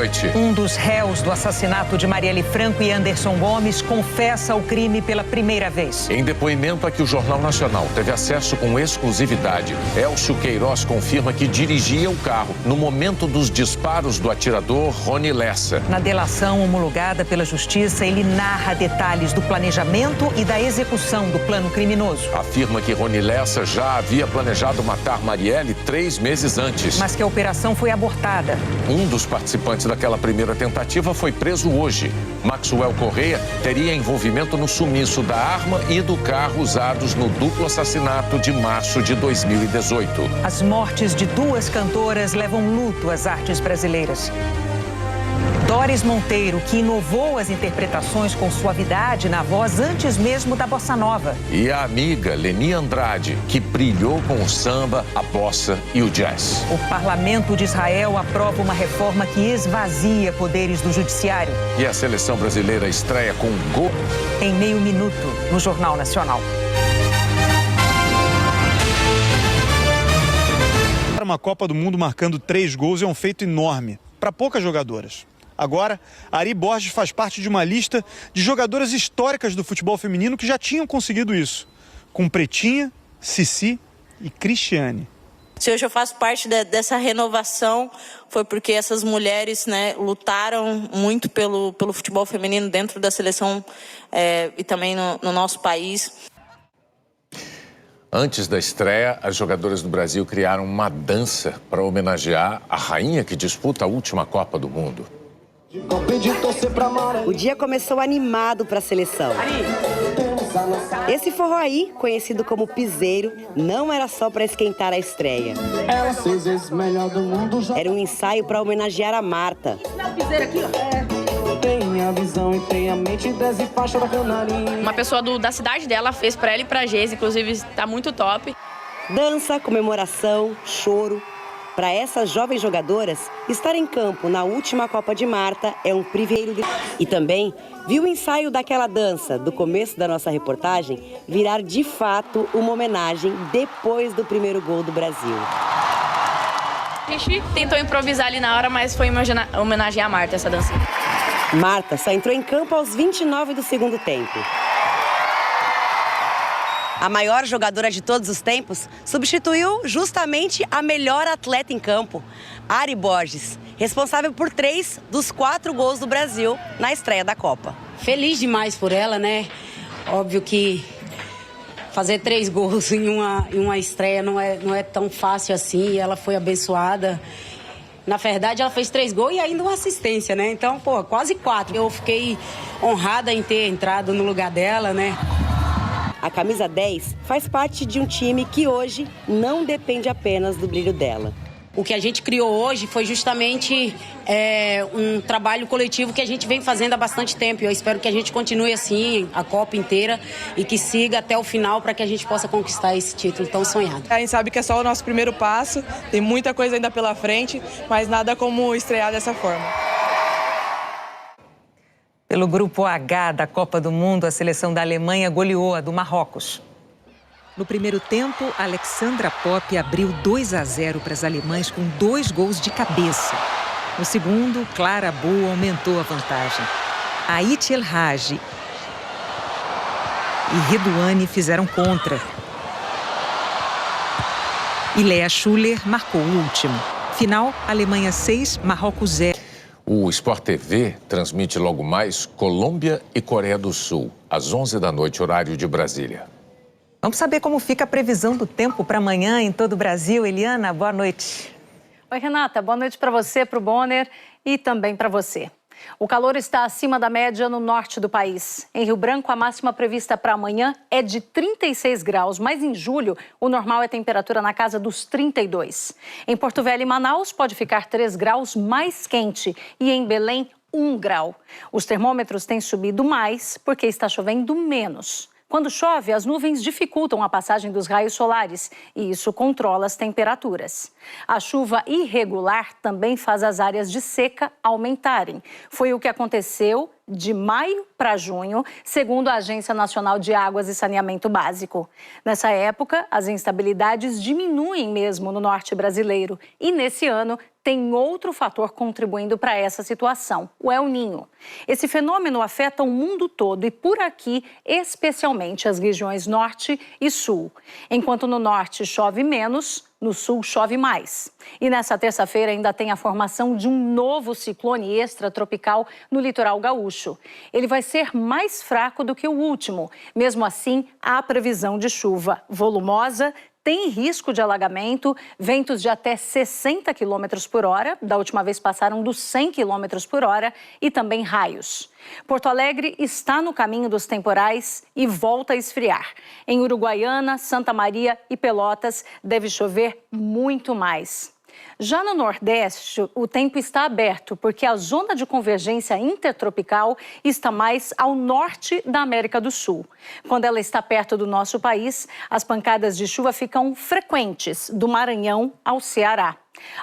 noite. Um dos réus do assassinato de Marielle Franco e Anderson Gomes confessa o crime pela primeira vez. Em depoimento a que o Jornal Nacional teve acesso com exclusividade, Elcio Queiroz confirma que dirigia o carro no momento dos disparos do atirador Rony Lessa. Na delação homologada pela Justiça, ele narra detalhes do planejamento e da execução do plano criminoso. Afirma que Rony Lessa já havia planejado matar Marielle 3 meses antes. Mas que a operação foi abortada. Um dos participantes daquela primeira tentativa foi preso hoje. Maxwell Correia teria envolvimento no sumiço da arma e do carro usados no duplo assassinato de março de 2018. As mortes de 2 cantoras levam luto às artes brasileiras. Doris Monteiro, que inovou as interpretações com suavidade na voz antes mesmo da bossa nova. E a amiga Leni Andrade, que brilhou com o samba, a bossa e o jazz. O Parlamento de Israel aprova uma reforma que esvazia poderes do judiciário. E a seleção brasileira estreia com um gol. Em meio minuto, no Jornal Nacional. Uma Copa do Mundo marcando 3 gols é um feito enorme para poucas jogadoras. Agora, Ari Borges faz parte de uma lista de jogadoras históricas do futebol feminino que já tinham conseguido isso, com Pretinha, Cici e Cristiane. Se hoje eu faço parte dessa renovação, foi porque essas mulheres, né, lutaram muito pelo futebol feminino dentro da seleção e também no nosso país. Antes da estreia, as jogadoras do Brasil criaram uma dança para homenagear a rainha que disputa a última Copa do Mundo. O dia começou animado para a seleção. Esse forró aí, conhecido como piseiro, não era só para esquentar a estreia. Era um ensaio para homenagear a Marta. Uma pessoa da cidade dela fez para ela e para a Geise, inclusive está muito top. Dança, comemoração, choro. Para essas jovens jogadoras, estar em campo na última Copa de Marta é um privilégio. E também viu o ensaio daquela dança, do começo da nossa reportagem, virar de fato uma homenagem depois do primeiro gol do Brasil. A gente tentou improvisar ali na hora, mas foi homenagem a Marta, essa dança. Marta só entrou em campo aos 29 do segundo tempo. A maior jogadora de todos os tempos substituiu justamente a melhor atleta em campo, Ari Borges, responsável por 3 dos 4 gols do Brasil na estreia da Copa. Feliz demais por ela, né? Óbvio que fazer 3 gols em uma estreia não é tão fácil assim, e ela foi abençoada. Na verdade, ela fez 3 gols e ainda uma assistência, né? Então, quase 4. Eu fiquei honrada em ter entrado no lugar dela, né? A camisa 10 faz parte de um time que hoje não depende apenas do brilho dela. O que a gente criou hoje foi justamente um trabalho coletivo que a gente vem fazendo há bastante tempo. Eu espero que a gente continue assim a Copa inteira e que siga até o final para que a gente possa conquistar esse título tão sonhado. A gente sabe que é só o nosso primeiro passo, tem muita coisa ainda pela frente, mas nada como estrear dessa forma. Pelo grupo H da Copa do Mundo, a seleção da Alemanha goleou a do Marrocos. No primeiro tempo, Alexandra Popp abriu 2-0 para as alemãs com 2 gols de cabeça. No segundo, Clara Boa aumentou a vantagem. Ait El Hadji e Reduane fizeram contra. E Lea Schuller marcou o último. Final, Alemanha 6, Marrocos 0. O Sport TV transmite logo mais Colômbia e Coreia do Sul, às 11 da noite, horário de Brasília. Vamos saber como fica a previsão do tempo para amanhã em todo o Brasil. Eliana, boa noite. Oi, Renata. Boa noite para você, para o Bonner e também para você. O calor está acima da média no norte do país. Em Rio Branco, a máxima prevista para amanhã é de 36 graus, mas em julho o normal é temperatura na casa dos 32. Em Porto Velho e Manaus pode ficar 3 graus mais quente e em Belém 1 grau. Os termômetros têm subido mais porque está chovendo menos. Quando chove, as nuvens dificultam a passagem dos raios solares e isso controla as temperaturas. A chuva irregular também faz as áreas de seca aumentarem. Foi o que aconteceu de maio para junho, segundo a Agência Nacional de Águas e Saneamento Básico. Nessa época, as instabilidades diminuem mesmo no norte brasileiro e, nesse ano, tem outro fator contribuindo para essa situação, o El Niño. Esse fenômeno afeta o mundo todo e, por aqui, especialmente as regiões norte e sul. Enquanto no norte chove menos, no sul chove mais. E nessa terça-feira ainda tem a formação de um novo ciclone extratropical no litoral gaúcho. Ele vai ser mais fraco do que o último. Mesmo assim, há previsão de chuva volumosa, tem risco de alagamento, ventos de até 60 km por hora, da última vez passaram dos 100 km por hora, e também raios. Porto Alegre está no caminho dos temporais e volta a esfriar. Em Uruguaiana, Santa Maria e Pelotas deve chover muito mais. Já no Nordeste, o tempo está aberto, porque a zona de convergência intertropical está mais ao norte da América do Sul. Quando ela está perto do nosso país, as pancadas de chuva ficam frequentes, do Maranhão ao Ceará.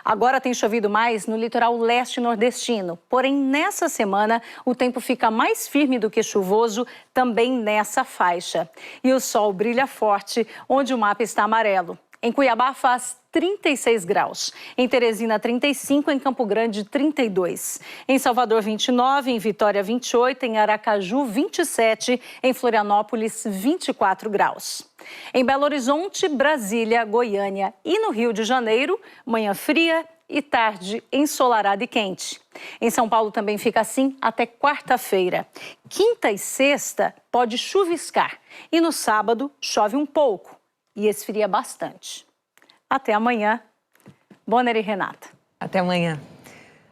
Agora tem chovido mais no litoral leste nordestino, porém nessa semana o tempo fica mais firme do que chuvoso também nessa faixa. E o sol brilha forte onde o mapa está amarelo. Em Cuiabá faz 36 graus, em Teresina 35, em Campo Grande 32, em Salvador 29, em Vitória 28, em Aracaju 27, em Florianópolis 24 graus. Em Belo Horizonte, Brasília, Goiânia e no Rio de Janeiro, manhã fria e tarde ensolarada e quente. Em São Paulo também fica assim até quarta-feira. Quinta e sexta pode chuviscar e no sábado chove um pouco e esfria bastante. Até amanhã. Bonner e Renata. Até amanhã.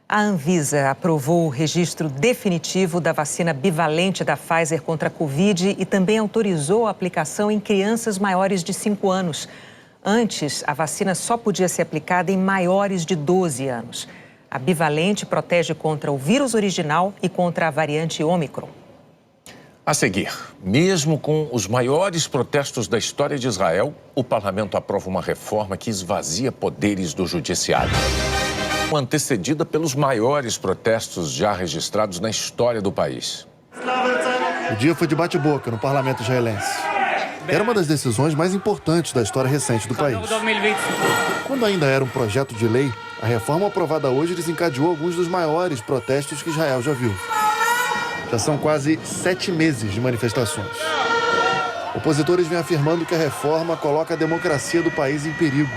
A Anvisa aprovou o registro definitivo da vacina bivalente da Pfizer contra a Covid e também autorizou a aplicação em crianças maiores de 5 anos. Antes, a vacina só podia ser aplicada em maiores de 12 anos. A bivalente protege contra o vírus original e contra a variante Ômicron. A seguir, mesmo com os maiores protestos da história de Israel, o parlamento aprova uma reforma que esvazia poderes do judiciário. Antecedida pelos maiores protestos já registrados na história do país. O dia foi de bate-boca no parlamento israelense. Era uma das decisões mais importantes da história recente do país. Quando ainda era um projeto de lei, a reforma aprovada hoje desencadeou alguns dos maiores protestos que Israel já viu. Já são quase 7 meses de manifestações. Opositores vêm afirmando que a reforma coloca a democracia do país em perigo.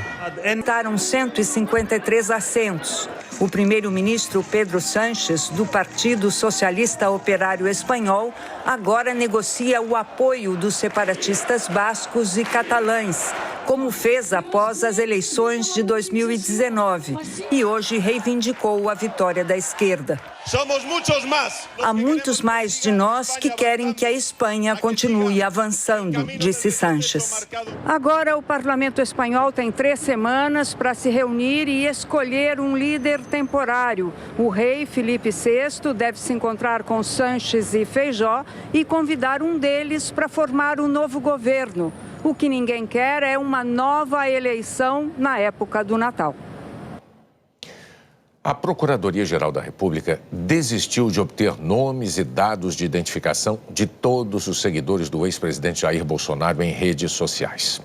Entraram 153 assentos. O primeiro-ministro Pedro Sánchez, do Partido Socialista Operário Espanhol, agora negocia o apoio dos separatistas bascos e catalães, como fez após as eleições de 2019, e hoje reivindicou a vitória da esquerda. Há muitos mais de nós que querem que a Espanha continue avançando, disse Sánchez. Agora o parlamento espanhol tem 3 semanas para se reunir e escolher um líder temporário. O rei Felipe VI deve se encontrar com Sánchez e Feijóo e convidar um deles para formar um novo governo. O que ninguém quer é uma nova eleição na época do Natal. A Procuradoria-Geral da República desistiu de obter nomes e dados de identificação de todos os seguidores do ex-presidente Jair Bolsonaro em redes sociais.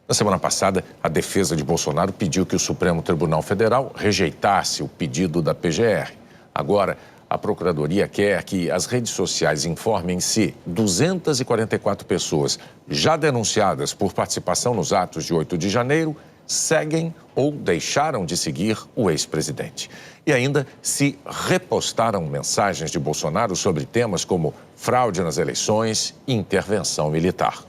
Na semana passada, a defesa de Bolsonaro pediu que o Supremo Tribunal Federal rejeitasse o pedido da PGR. Agora, a Procuradoria quer que as redes sociais informem se 244 pessoas já denunciadas por participação nos atos de 8 de janeiro seguem ou deixaram de seguir o ex-presidente. E ainda se repostaram mensagens de Bolsonaro sobre temas como fraude nas eleições e intervenção militar.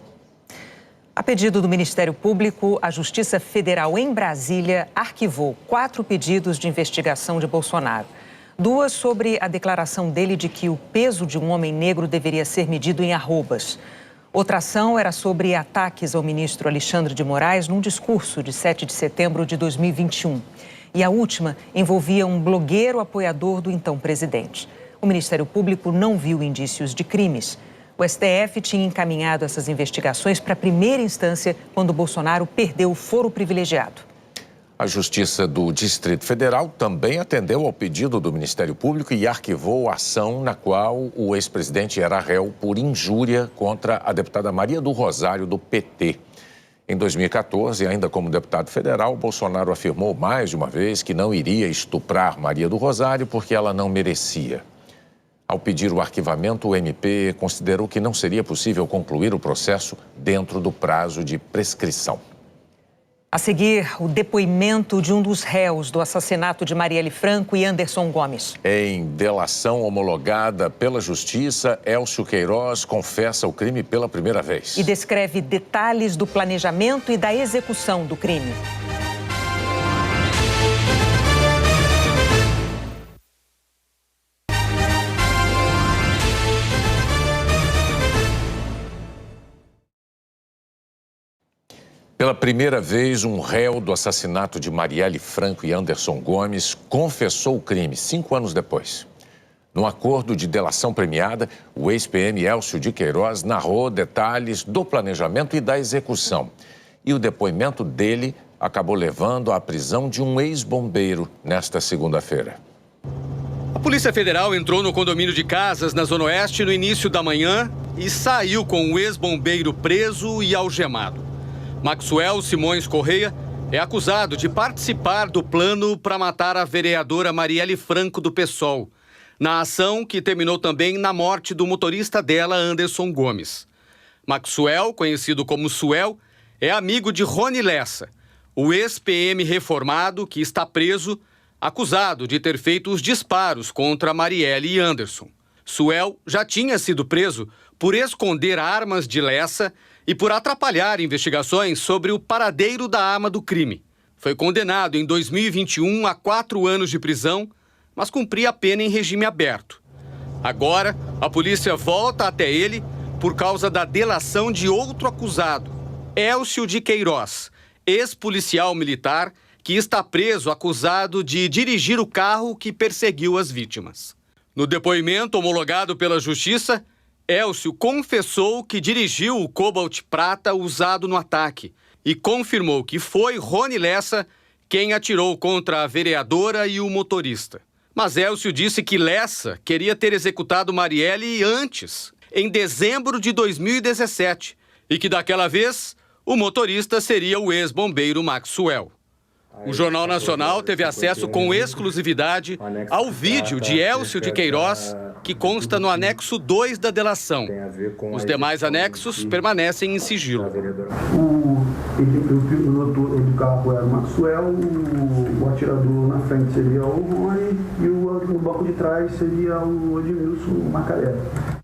A pedido do Ministério Público, a Justiça Federal em Brasília arquivou 4 pedidos de investigação de Bolsonaro. 2 sobre a declaração dele de que o peso de um homem negro deveria ser medido em arrobas. Outra ação era sobre ataques ao ministro Alexandre de Moraes num discurso de 7 de setembro de 2021. E a última envolvia um blogueiro apoiador do então presidente. O Ministério Público não viu indícios de crimes. O STF tinha encaminhado essas investigações para a primeira instância quando Bolsonaro perdeu o foro privilegiado. A Justiça do Distrito Federal também atendeu ao pedido do Ministério Público e arquivou a ação na qual o ex-presidente era réu por injúria contra a deputada Maria do Rosário, do PT. Em 2014, ainda como deputado federal, Bolsonaro afirmou mais de uma vez que não iria estuprar Maria do Rosário porque ela não merecia. Ao pedir o arquivamento, o MP considerou que não seria possível concluir o processo dentro do prazo de prescrição. A seguir, o depoimento de um dos réus do assassinato de Marielle Franco e Anderson Gomes. Em delação homologada pela Justiça, Elcio Queiroz confessa o crime pela primeira vez. E descreve detalhes do planejamento e da execução do crime. Pela primeira vez, um réu do assassinato de Marielle Franco e Anderson Gomes confessou o crime 5 anos depois. Num acordo de delação premiada, o ex-PM Elcio de Queiroz narrou detalhes do planejamento e da execução. E o depoimento dele acabou levando à prisão de um ex-bombeiro nesta segunda-feira. A Polícia Federal entrou no condomínio de casas na Zona Oeste no início da manhã e saiu com o ex-bombeiro preso e algemado. Maxwell Simões Correia é acusado de participar do plano para matar a vereadora Marielle Franco do PSOL, na ação que terminou também na morte do motorista dela, Anderson Gomes. Maxwell, conhecido como Suel, é amigo de Rony Lessa, o ex-PM reformado que está preso, acusado de ter feito os disparos contra Marielle e Anderson. Suel já tinha sido preso por esconder armas de Lessa e por atrapalhar investigações sobre o paradeiro da arma do crime. Foi condenado em 2021 a 4 anos de prisão, mas cumpria a pena em regime aberto. Agora, a polícia volta até ele por causa da delação de outro acusado, Elcio de Queiroz, ex-policial militar que está preso acusado de dirigir o carro que perseguiu as vítimas. No depoimento homologado pela Justiça, Elcio confessou que dirigiu o Cobalt prata usado no ataque e confirmou que foi Rony Lessa quem atirou contra a vereadora e o motorista. Mas Elcio disse que Lessa queria ter executado Marielle antes, em dezembro de 2017, e que daquela vez o motorista seria o ex-bombeiro Maxwell. O Jornal Nacional teve acesso com exclusividade ao vídeo de Elcio de Queiroz, que consta no anexo 2 da delação. Os demais anexos permanecem em sigilo. O piloto do carro era o Maxwell, o atirador na frente seria o Rony e no banco de trás seria o Edmilson Macalé.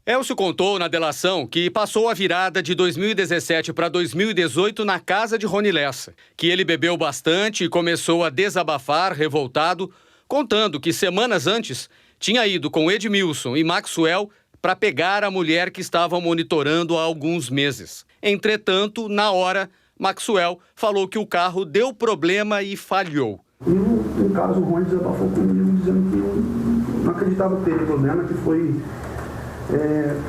Elcio contou na delação que passou a virada de 2017 para 2018 na casa de Rony Lessa, que ele bebeu bastante e começou a desabafar, revoltado, contando que semanas antes tinha ido com Edmilson e Maxwell para pegar a mulher que estavam monitorando há alguns meses. Entretanto, na hora, Maxwell falou que o carro deu problema e falhou. E no caso, o Rony desabafou comigo dizendo que não acreditava ter problema, que foi...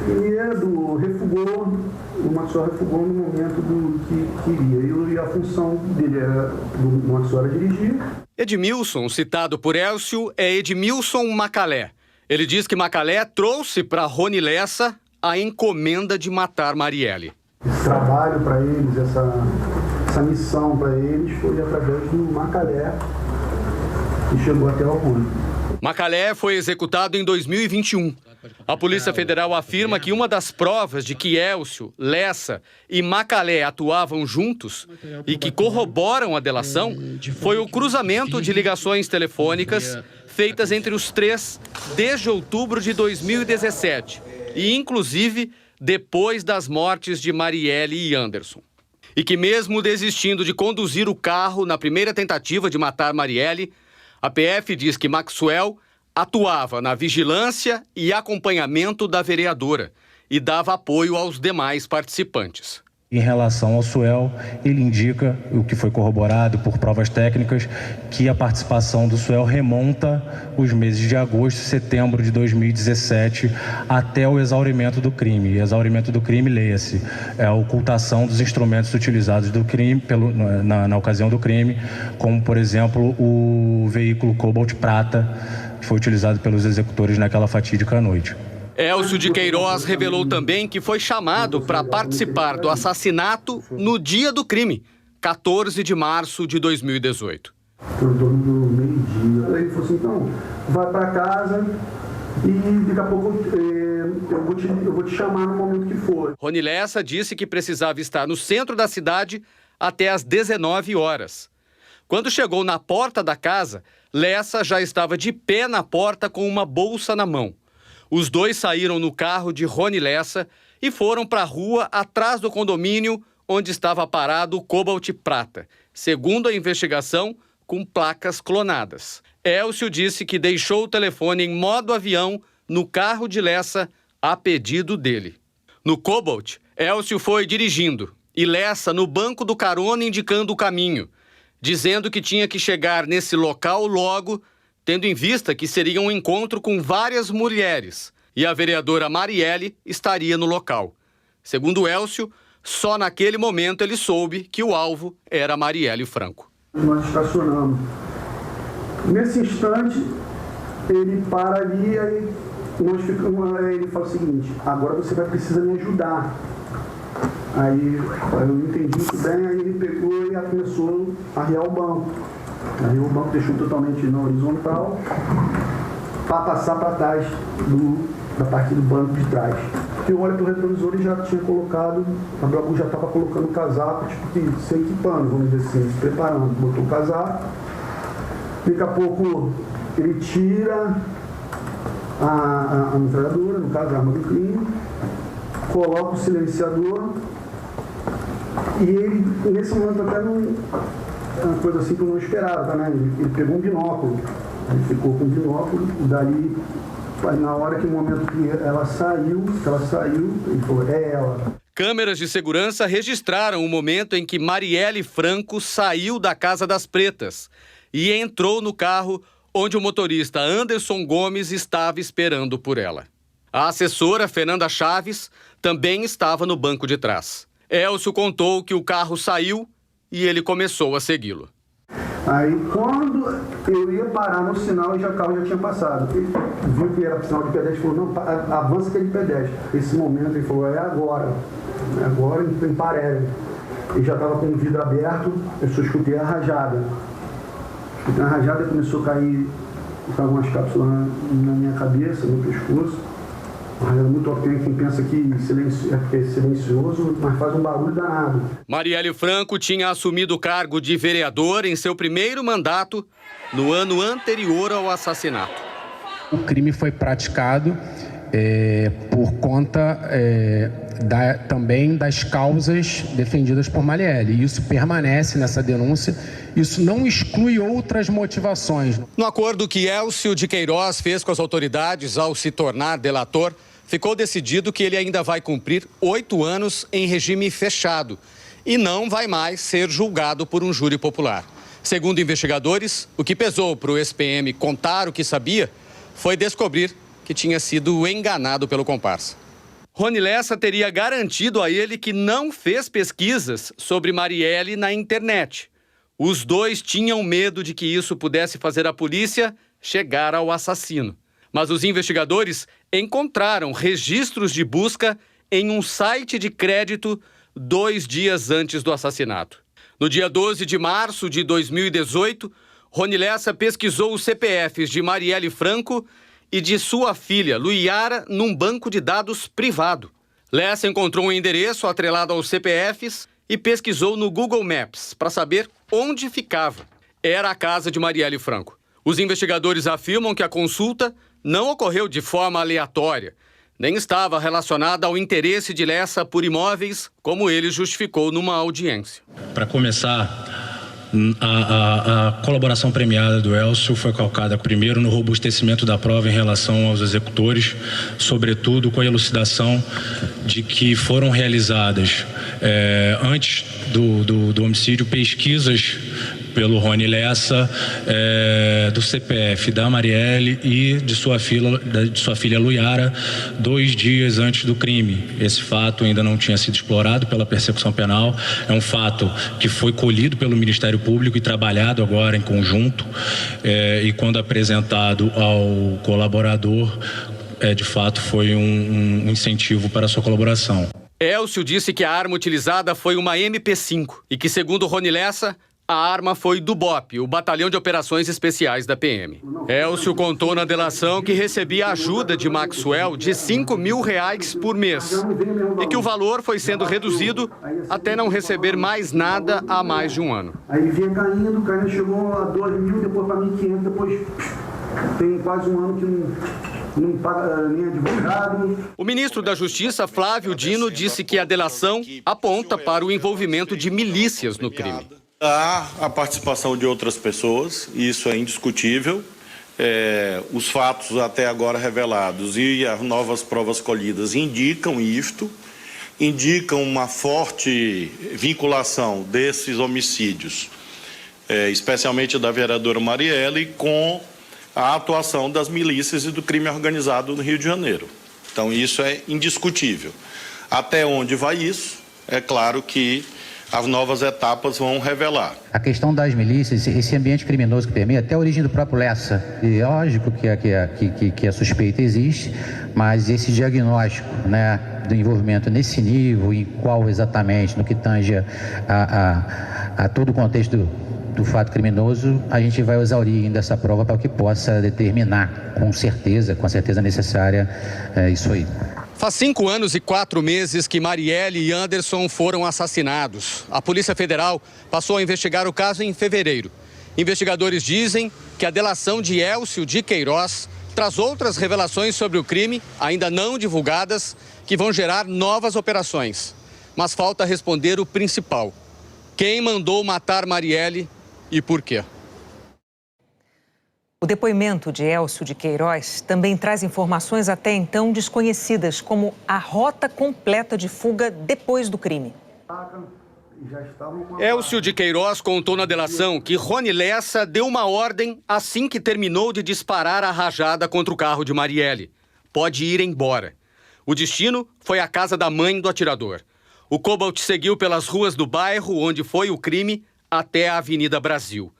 primeiro refugou, o Maxwell refugou no momento do que queria, e a função dele era, do Maxwell era dirigir. Edmilson, citado por Elcio, é Edmilson Macalé. Ele diz que Macalé trouxe para Rony Lessa a encomenda de matar Marielle. Esse trabalho para eles, essa missão para eles foi através do Macalé que chegou até o Rony. Macalé foi executado em 2021. A Polícia Federal afirma que uma das provas de que Elcio, Lessa e Macalé atuavam juntos e que corroboram a delação foi o cruzamento de ligações telefônicas feitas entre os três desde outubro de 2017 e, inclusive, depois das mortes de Marielle e Anderson. E que mesmo desistindo de conduzir o carro na primeira tentativa de matar Marielle, a PF diz que Maxwell atuava na vigilância e acompanhamento da vereadora e dava apoio aos demais participantes. Em relação ao Suel, ele indica, o que foi corroborado por provas técnicas, que a participação do Suel remonta os meses de agosto e setembro de 2017 até o exaurimento do crime. E exaurimento do crime, leia-se, é a ocultação dos instrumentos utilizados do crime, na ocasião do crime, como, por exemplo, o veículo Cobalt prata, que foi utilizado pelos executores naquela fatídica noite. Elcio de Queiroz revelou também que foi chamado para participar do assassinato no dia do crime, 14 de março de 2018. Foi em torno do meio-dia. Aí ele falou assim, então, vai para casa e daqui a pouco eu vou te chamar no momento que for. Rony Lessa disse que precisava estar no centro da cidade até às 19 horas. Quando chegou na porta da casa, Lessa já estava de pé na porta com uma bolsa na mão. Os dois saíram no carro de Rony Lessa e foram para a rua atrás do condomínio onde estava parado o Cobalt prata, segundo a investigação, com placas clonadas. Elcio disse que deixou o telefone em modo avião no carro de Lessa a pedido dele. No Cobalt, Elcio foi dirigindo e Lessa no banco do carona indicando o caminho, dizendo que tinha que chegar nesse local logo, tendo em vista que seria um encontro com várias mulheres e a vereadora Marielle estaria no local. Segundo Elcio, só naquele momento ele soube que o alvo era Marielle Franco. Nós estacionamos. Nesse instante, ele para ali, aí ele fala o seguinte, agora você vai precisar me ajudar. Aí eu não entendi muito bem, aí ele pegou e começou a arriar o banco. Aí o banco deixou totalmente na horizontal para passar para trás da parte do banco de trás. Eu olho para o retrovisor e já tinha colocado, a Brabu já estava colocando o casaco, tipo, se equipando, vamos dizer assim, se preparando. Botou o casaco, daqui a pouco ele tira a metralhadora, no caso a arma do crime, coloca o silenciador e ele, nesse momento até não, é uma coisa assim que eu não esperava, né? Ele pegou um binóculo, ele ficou com um binóculo, dali, na hora que o momento que ela saiu, ele falou, é ela. Câmeras de segurança registraram o momento em que Marielle Franco saiu da Casa das Pretas e entrou no carro onde o motorista Anderson Gomes estava esperando por ela. A assessora Fernanda Chaves também estava no banco de trás. Elcio contou que o carro saiu e ele começou a segui-lo. Aí, quando eu ia parar no sinal, o carro já tinha passado. Ele viu que era sinal de pedestre, falou, não, avança aquele pedestre. Esse momento, ele falou, é agora. É agora, em parede. Ele já estava com o vidro aberto, eu só escutei a rajada. Escutei a rajada, começou a cair algumas cápsulas na minha cabeça, no pescoço. Uma rajada muito alta, quem pensa que é silencioso, mas faz um barulho danado. Marielle Franco tinha assumido o cargo de vereador em seu primeiro mandato no ano anterior ao assassinato. O crime foi praticado por conta também das causas defendidas por Marielle. Isso permanece nessa denúncia. Isso não exclui outras motivações. No acordo que Elcio de Queiroz fez com as autoridades ao se tornar delator, ficou decidido que ele ainda vai cumprir 8 anos em regime fechado e não vai mais ser julgado por um júri popular. Segundo investigadores, o que pesou para o ex-PM contar o que sabia foi descobrir que tinha sido enganado pelo comparsa. Rony Lessa teria garantido a ele que não fez pesquisas sobre Marielle na internet. Os dois tinham medo de que isso pudesse fazer a polícia chegar ao assassino. Mas os investigadores encontraram registros de busca em um site de crédito 2 dias antes do assassinato. No dia 12 de março de 2018, Rony Lessa pesquisou os CPFs de Marielle Franco e de sua filha, Luiara, num banco de dados privado. Lessa encontrou um endereço atrelado aos CPFs e pesquisou no Google Maps para saber onde ficava. Era a casa de Marielle Franco. Os investigadores afirmam que a consulta não ocorreu de forma aleatória, nem estava relacionada ao interesse de Lessa por imóveis, como ele justificou numa audiência. Para começar, a colaboração premiada do Elcio foi calcada primeiro no robustecimento da prova em relação aos executores, sobretudo com a elucidação de que foram realizadas, antes do homicídio, pesquisas pelo Rony Lessa, do CPF da Marielle e de sua filha Luiara, 2 dias antes do crime. Esse fato ainda não tinha sido explorado pela persecução penal, é um fato que foi colhido pelo Ministério Público e trabalhado agora em conjunto, e quando apresentado ao colaborador, de fato foi um incentivo para a sua colaboração. Elcio disse que a arma utilizada foi uma MP5 e que, segundo Rony Lessa, a arma foi do BOP, o Batalhão de Operações Especiais da PM. Elcio contou na delação que recebia ajuda de Maxwell de R$5 mil por mês e que o valor foi sendo reduzido até não receber mais nada há mais de um ano. Aí vinha caindo, chegou a 2 mil, depois para 1.500, depois tem quase um ano que não paga nem advogado. O ministro da Justiça, Flávio Dino, disse que a delação aponta para o envolvimento de milícias no crime. Há a participação de outras pessoas, isso é indiscutível. Os fatos até agora revelados e as novas provas colhidas indicam isto, indicam uma forte vinculação desses homicídios, especialmente da vereadora Marielle, com a atuação das milícias e do crime organizado no Rio de Janeiro. Então, isso é indiscutível. Até onde vai isso? É claro que as novas etapas vão revelar. A questão das milícias, esse ambiente criminoso que permeia até a origem do próprio Lessa. E lógico que a suspeita existe, mas esse diagnóstico, né, do envolvimento nesse nível, em qual exatamente, no que tange a todo o contexto do fato criminoso, a gente vai exaurir ainda essa prova para que possa determinar com a certeza necessária, isso aí. Faz 5 anos e 4 meses que Marielle e Anderson foram assassinados. A Polícia Federal passou a investigar o caso em fevereiro. Investigadores dizem que a delação de Elcio de Queiroz traz outras revelações sobre o crime, ainda não divulgadas, que vão gerar novas operações. Mas falta responder o principal: quem mandou matar Marielle e por quê? O depoimento de Elcio de Queiroz também traz informações até então desconhecidas, como a rota completa de fuga depois do crime. Elcio de Queiroz contou na delação que Rony Lessa deu uma ordem assim que terminou de disparar a rajada contra o carro de Marielle: pode ir embora. O destino foi a casa da mãe do atirador. O Cobalt seguiu pelas ruas do bairro onde foi o crime até a Avenida Brasil.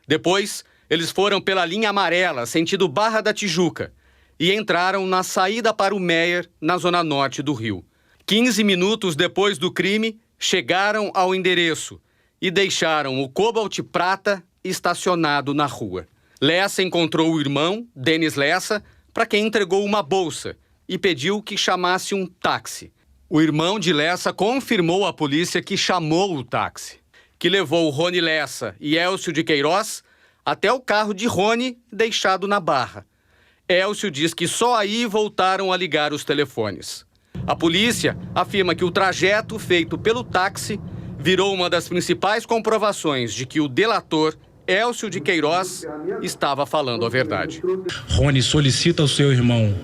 Depois, eles foram pela linha amarela, sentido Barra da Tijuca, e entraram na saída para o Meier, na zona norte do Rio. 15 minutos depois do crime, chegaram ao endereço e deixaram o Cobalt prata estacionado na rua. Lessa encontrou o irmão, Denis Lessa, para quem entregou uma bolsa e pediu que chamasse um táxi. O irmão de Lessa confirmou à polícia que chamou o táxi, que levou Rony Lessa e Elcio de Queiroz até o carro de Rony, deixado na Barra. Elcio diz que só aí voltaram a ligar os telefones. A polícia afirma que o trajeto feito pelo táxi virou uma das principais comprovações de que o delator, Elcio de Queiroz, estava falando a verdade. Rony solicita ao seu irmão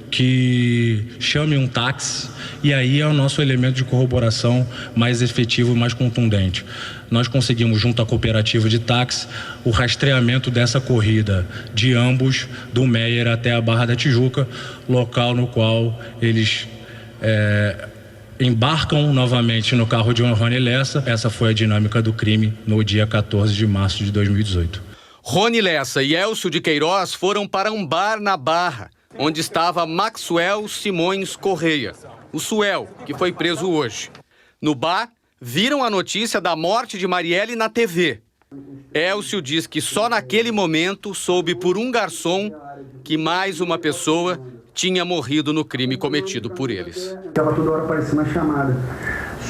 que chame um táxi, e aí é o nosso elemento de corroboração mais efetivo e mais contundente. Nós conseguimos, junto à cooperativa de táxi, o rastreamento dessa corrida de ambos, do Meier até a Barra da Tijuca, local no qual eles embarcam novamente no carro de Rony Lessa. Essa foi a dinâmica do crime no dia 14 de março de 2018. Rony Lessa e Elcio de Queiroz foram para um bar na Barra, onde estava Maxwell Simões Correia, o Suel, que foi preso hoje. No bar, viram a notícia da morte de Marielle na TV. Elcio diz que só naquele momento soube por um garçom que mais uma pessoa tinha morrido no crime cometido por eles. Estava toda hora aparecendo na chamada.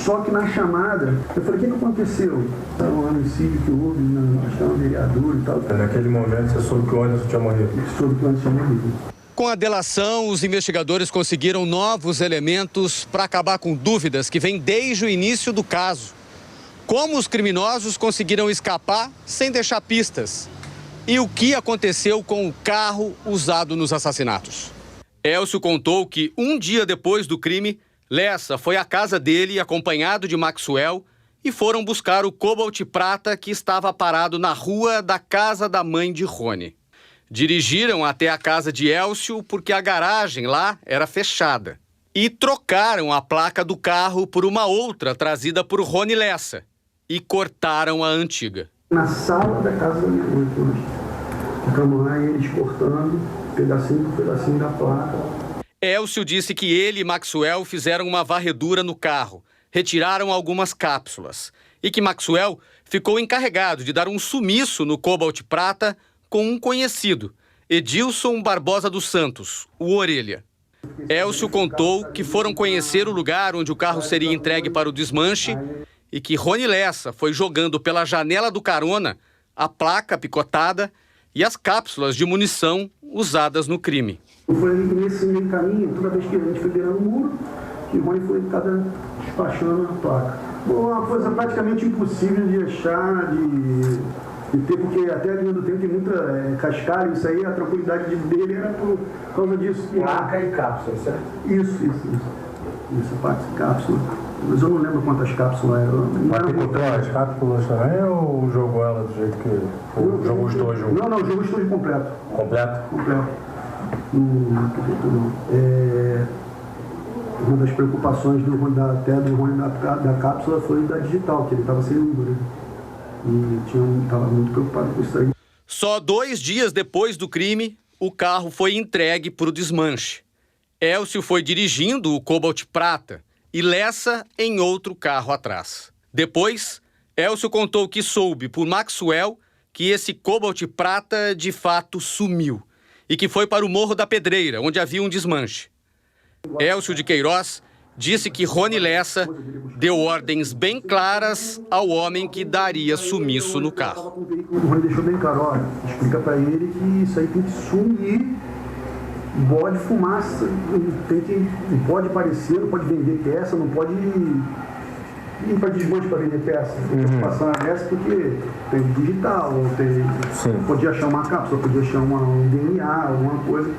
Só que na chamada, eu falei, o que aconteceu? Um homicídio que houve, nós estamos vereador e tal. Naquele momento você soube que o Anderson tinha morrido? Soube que o Anderson tinha morrido. Com a delação, os investigadores conseguiram novos elementos para acabar com dúvidas que vêm desde o início do caso. Como os criminosos conseguiram escapar sem deixar pistas? E o que aconteceu com o carro usado nos assassinatos? Elcio contou que, um dia depois do crime, Lessa foi à casa dele acompanhado de Maxwell e foram buscar o Cobalt prata que estava parado na rua da casa da mãe de Rony. Dirigiram até a casa de Elcio porque a garagem lá era fechada. E trocaram a placa do carro por uma outra trazida por Rony Lessa. E cortaram a antiga. Na sala da casa da minha mãe, ficamos lá eles cortando pedacinho por pedacinho da placa Elcio disse que ele e Maxwell fizeram uma varredura no carro, retiraram algumas cápsulas e que Maxwell ficou encarregado de dar um sumiço no Cobalt Prata com um conhecido, Edilson Barbosa dos Santos, o Orelha. Elcio contou que foram conhecer o lugar onde o carro seria entregue para o desmanche e que Rony Lessa foi jogando pela janela do carona a placa picotada e as cápsulas de munição usadas no crime. Foi nesse meio caminho, toda vez que a gente foi beirando o muro, e o Rony foi despachando a placa. Uma coisa praticamente impossível de achar, de ter, porque até a linha do tempo tem muita cascalho, isso aí, a tranquilidade dele era por causa disso. Placa e cápsula, certo? Isso, parte de cápsula. Mas eu não lembro quantas cápsulas eram. Mas picotou as cápsulas também ou jogou ela do jeito que... Ou jogou os dois juntos? Não, jogou os dois completo. Completo? Completo. Não. Uma das preocupações do Rony da cápsula foi da digital, que ele estava sem luva, né? E estava muito preocupado com isso aí. Só 2 dias depois do crime, o carro foi entregue para o desmanche. Elcio foi dirigindo o Cobalt Prata e Lessa em outro carro atrás. Depois, Elcio contou que soube por Maxwell que esse Cobalt Prata de fato sumiu e que foi para o Morro da Pedreira, onde havia um desmanche. Elcio de Queiroz disse que Rony Lessa deu ordens bem claras ao homem que daria sumiço no carro. O Rony deixou bem claro, olha, explica para ele que isso aí tem que sumir, bode fumaça, não pode aparecer, não pode vender peça, não pode ir para desmanche para vender peça. Tem que passar nessa porque tem digital, podia achar uma cápsula, podia achar um DNA, alguma coisa.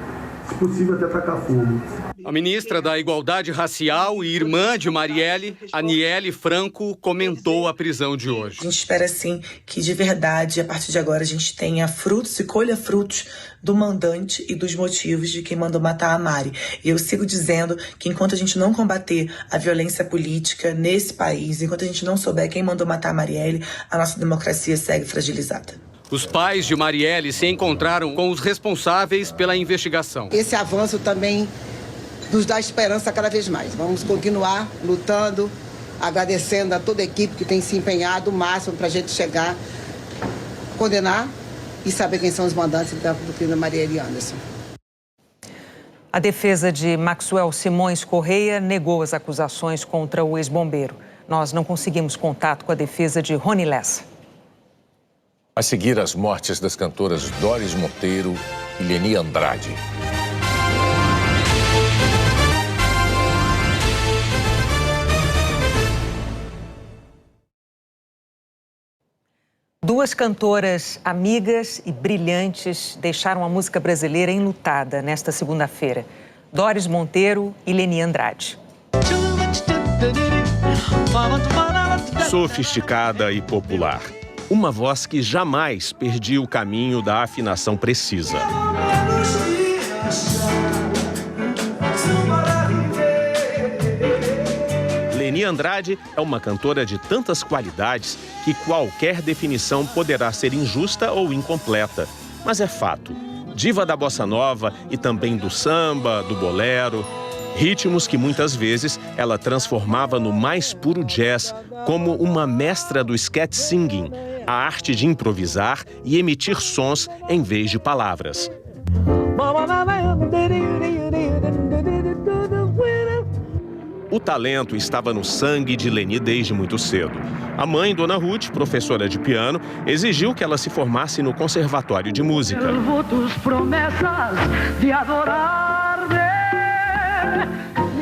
Se possível, até tacar fogo. A ministra da Igualdade Racial e irmã de Marielle, Aniele Franco, comentou a prisão de hoje. A gente espera, sim, que de verdade, a partir de agora, a gente tenha frutos e colha frutos do mandante e dos motivos de quem mandou matar a Mari. E eu sigo dizendo que enquanto a gente não combater a violência política nesse país, enquanto a gente não souber quem mandou matar a Marielle, a nossa democracia segue fragilizada. Os pais de Marielle se encontraram com os responsáveis pela investigação. Esse avanço também nos dá esperança cada vez mais. Vamos continuar lutando, agradecendo a toda a equipe que tem se empenhado o máximo para a gente chegar, condenar e saber quem são os mandantes do crime da Marielle Anderson. A defesa de Maxwell Simões Correia negou as acusações contra o ex-bombeiro. Nós não conseguimos contato com a defesa de Rony Lessa. A seguir, as mortes das cantoras Doris Monteiro e Leni Andrade. Duas cantoras amigas e brilhantes deixaram a música brasileira enlutada nesta segunda-feira. Doris Monteiro e Leni Andrade. Sofisticada e popular. Uma voz que jamais perdia o caminho da afinação precisa. Leni Andrade é uma cantora de tantas qualidades que qualquer definição poderá ser injusta ou incompleta. Mas é fato. Diva da bossa nova e também do samba, do bolero. Ritmos que muitas vezes ela transformava no mais puro jazz, como uma mestra do sketch singing, a arte de improvisar e emitir sons em vez de palavras. O talento estava no sangue de Leni desde muito cedo. A mãe, Dona Ruth, professora de piano, exigiu que ela se formasse no Conservatório de Música.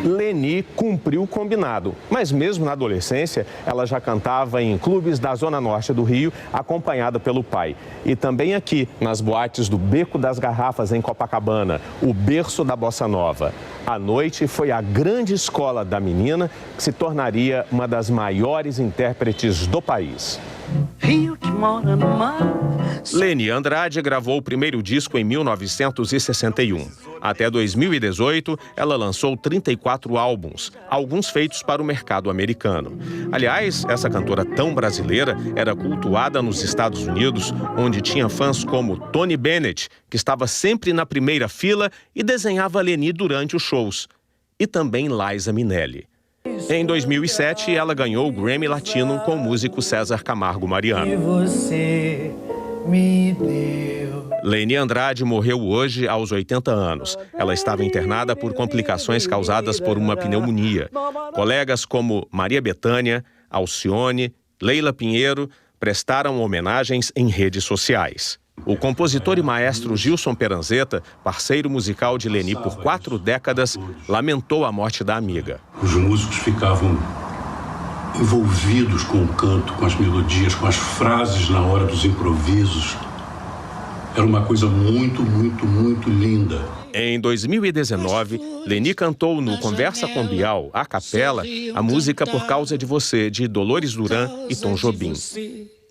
Leni cumpriu o combinado, mas mesmo na adolescência, ela já cantava em clubes da Zona Norte do Rio, acompanhada pelo pai. E também aqui, nas boates do Beco das Garrafas, em Copacabana, o berço da bossa nova. A noite foi a grande escola da menina, que se tornaria uma das maiores intérpretes do país. Rio que mora no mar. Leni Andrade gravou o primeiro disco em 1961. Até 2018, ela lançou 34 álbuns, alguns feitos para o mercado americano. Aliás, essa cantora tão brasileira era cultuada nos Estados Unidos, onde tinha fãs como Tony Bennett, que estava sempre na primeira fila e desenhava Leni durante os shows. E também Liza Minnelli. Em 2007, ela ganhou o Grammy Latino com o músico César Camargo Mariano. Leni Andrade morreu hoje aos 80 anos. Ela estava internada por complicações causadas por uma pneumonia. Colegas como Maria Bethânia, Alcione, Leila Pinheiro prestaram homenagens em redes sociais. O compositor e maestro Gilson Peranzeta, parceiro musical de Leni por 4 décadas, lamentou a morte da amiga. Os músicos ficavam envolvidos com o canto, com as melodias, com as frases na hora dos improvisos. Era uma coisa muito, muito, muito linda. Em 2019, Leni cantou no Conversa com Bial, a capela, a música Por Causa de Você, de Dolores Duran e Tom Jobim.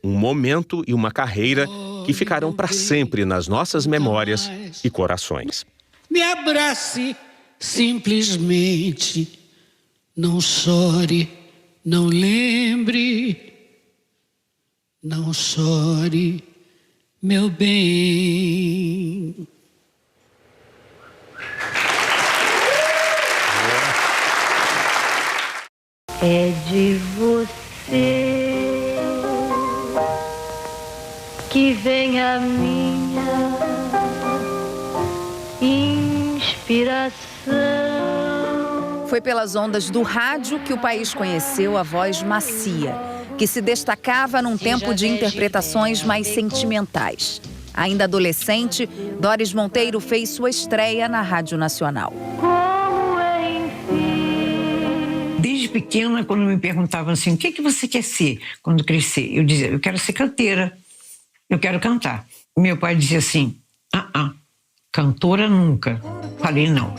Um momento e uma carreira que ficarão para sempre nas nossas memórias e corações. Me abrace simplesmente, não chore, não lembre, não chore, meu bem. É de você que vem a minha inspiração. Foi pelas ondas do rádio que o país conheceu a voz macia, que se destacava num tempo de interpretações mais sentimentais. Ainda adolescente, Doris Monteiro fez sua estreia na Rádio Nacional. Desde pequena, quando me perguntavam assim, o que você quer ser quando crescer? Eu dizia, eu quero ser canteira, eu quero cantar. Meu pai dizia assim, cantora nunca. Falei, não,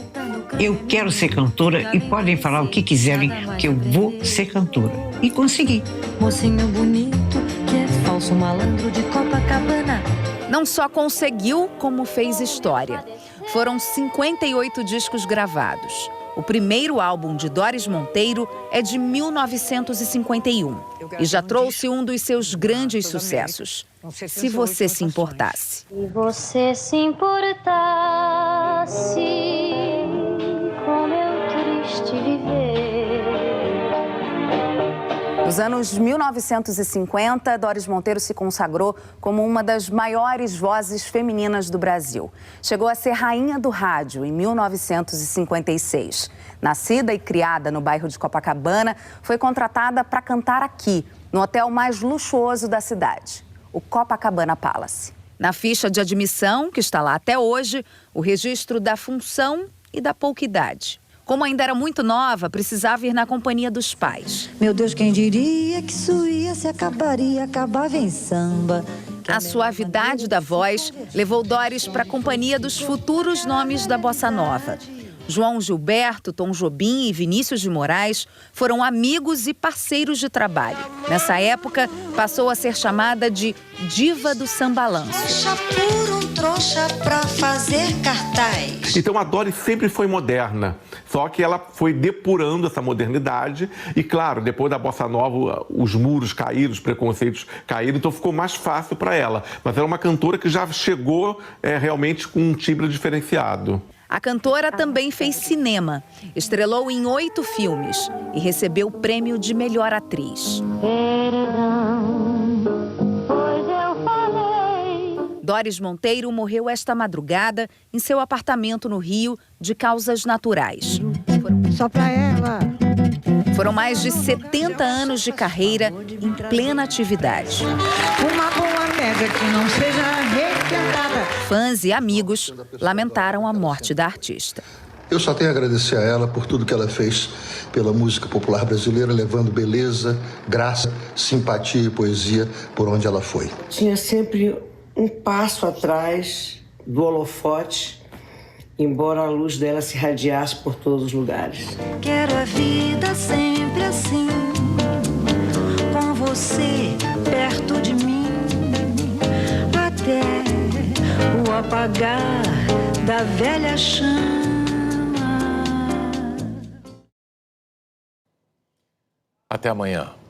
eu quero ser cantora e podem falar o que quiserem, que eu vou ser cantora. E consegui. Mocinho bonito, que é falso malandro de Copacabana. Não só conseguiu, como fez história. Foram 58 discos gravados. O primeiro álbum de Doris Monteiro é de 1951 e já trouxe um dos seus grandes sucessos, Se Você Se Importasse. Se você se importasse com meu triste viver. Nos anos 1950, Doris Monteiro se consagrou como uma das maiores vozes femininas do Brasil. Chegou a ser rainha do rádio em 1956. Nascida e criada no bairro de Copacabana, foi contratada para cantar aqui, no hotel mais luxuoso da cidade, o Copacabana Palace. Na ficha de admissão, que está lá até hoje, o registro da função e da pouca idade. Como ainda era muito nova, precisava ir na companhia dos pais. Meu Deus, quem diria que isso ia se acabava em samba. A suavidade da voz levou Doris para a companhia dos futuros nomes da bossa nova. João Gilberto, Tom Jobim e Vinícius de Moraes foram amigos e parceiros de trabalho. Nessa época, passou a ser chamada de diva do sambalanço. Trouxa por um trouxa pra fazer cartaz. Então a Doris sempre foi moderna, só que ela foi depurando essa modernidade e, claro, depois da bossa nova, os muros caíram, os preconceitos caíram, então ficou mais fácil para ela. Mas ela é uma cantora que já chegou realmente com um timbre diferenciado. A cantora também fez cinema, estrelou em 8 filmes e recebeu o prêmio de melhor atriz. Doris Monteiro morreu esta madrugada em seu apartamento no Rio de causas naturais. Só pra ela. Foram mais de 70 anos de carreira em plena atividade. Uma boa pedra que não seja requentada. Fãs e amigos lamentaram a morte da artista. Eu só tenho a agradecer a ela por tudo que ela fez pela música popular brasileira, levando beleza, graça, simpatia e poesia por onde ela foi. Tinha sempre um passo atrás do holofote, embora a luz dela se irradiasse por todos os lugares. Quero a vida sempre assim, com você perto de mim. apagar da velha chama. Até amanhã.